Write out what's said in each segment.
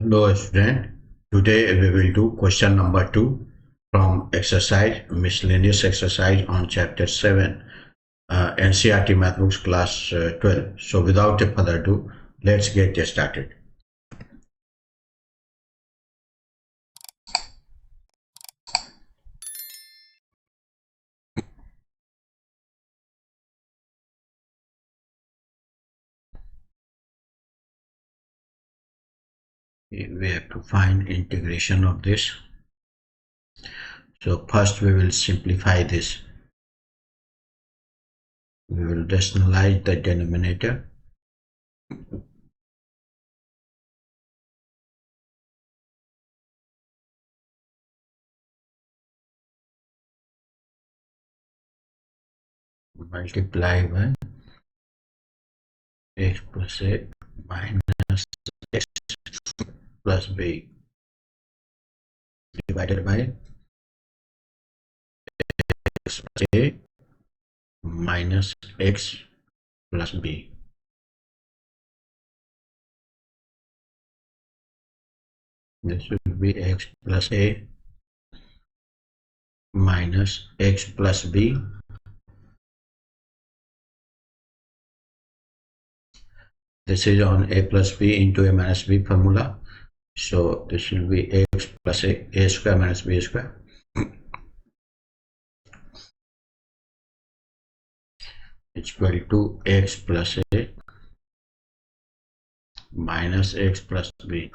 Hello student, today we will do question number 2 from exercise, miscellaneous exercise on chapter 7, NCERT Math Books class 12. So without further ado, let's get started. We have to find integration of this. So first we will simplify this. We will rationalize the denominator. Multiply by x plus a minus x plus b divided by x plus a minus x plus b. This will be x plus a minus x plus b. This is on a plus b into a minus b formula. So this will be x plus a square minus b square. It's equal to x plus a minus x plus b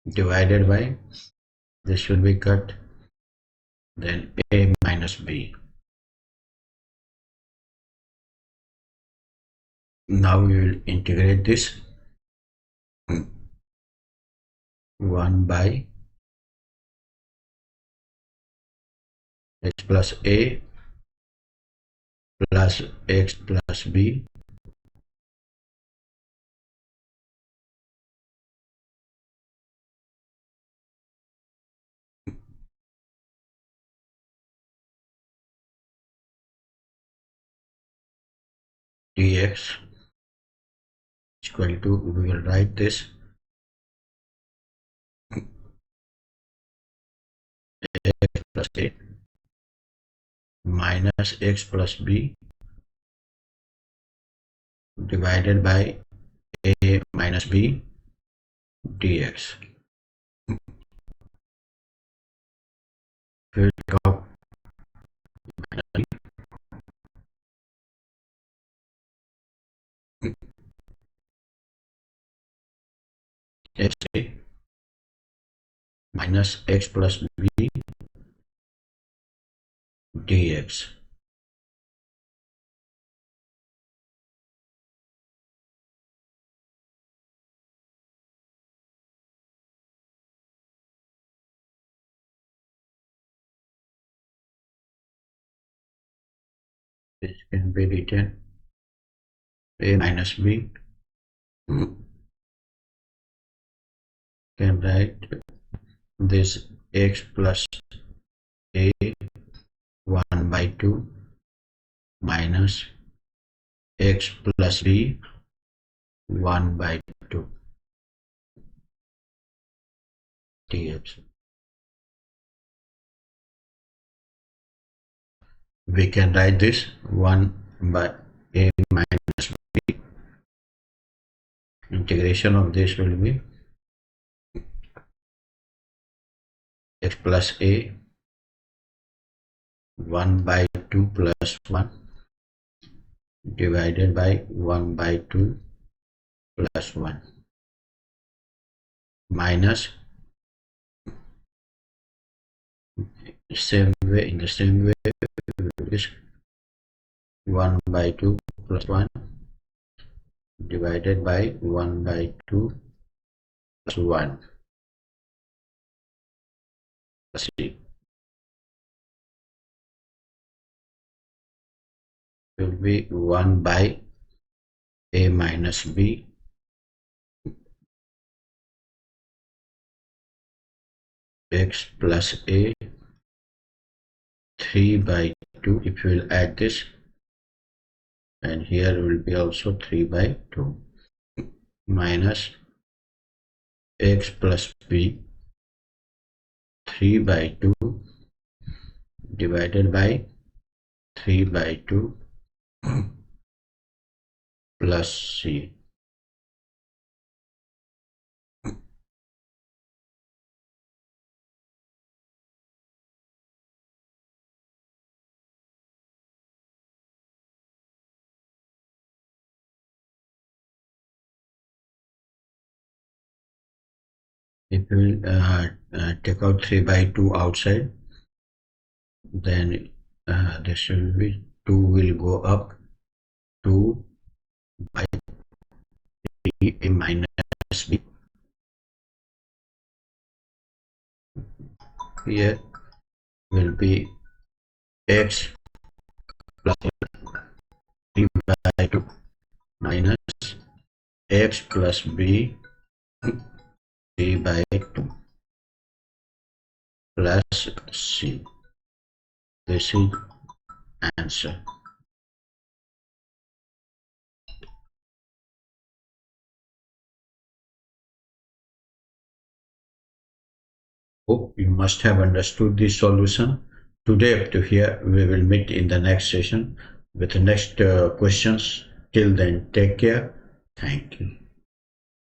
divided by, this will be cut, then a minus b. Now we will integrate this. 1 by x plus a plus x plus b dx equal to, we will write this x plus a minus x plus b divided by a minus b dx. We'll talk x a minus x plus b dx. This can be written a minus b. Can write this x plus a 1 by 2 minus x plus b 1 by 2 dx. We can write this 1 by a minus b. Integration of this will be x plus a 1 by 2 plus 1 divided by 1 by 2 plus 1 minus, in the same way this 1 by 2 plus 1 divided by 1 by 2 plus 1 plus c will be 1 by a minus b x plus a 3 by 2. If you will add this, and here will be also 3 by 2 minus x plus b 3 by 2 divided by 3 by 2 plus c. If we will take out 3 by 2 outside, then this will be 2 will go up, 2 by 3 a minus b. Here will be x plus 3 by 2 minus x plus b 3 by 2 plus c. This is answer. Hope you must have understood this solution. Today up to here, we will meet in the next session with the next questions. Till then, take care. Thank you.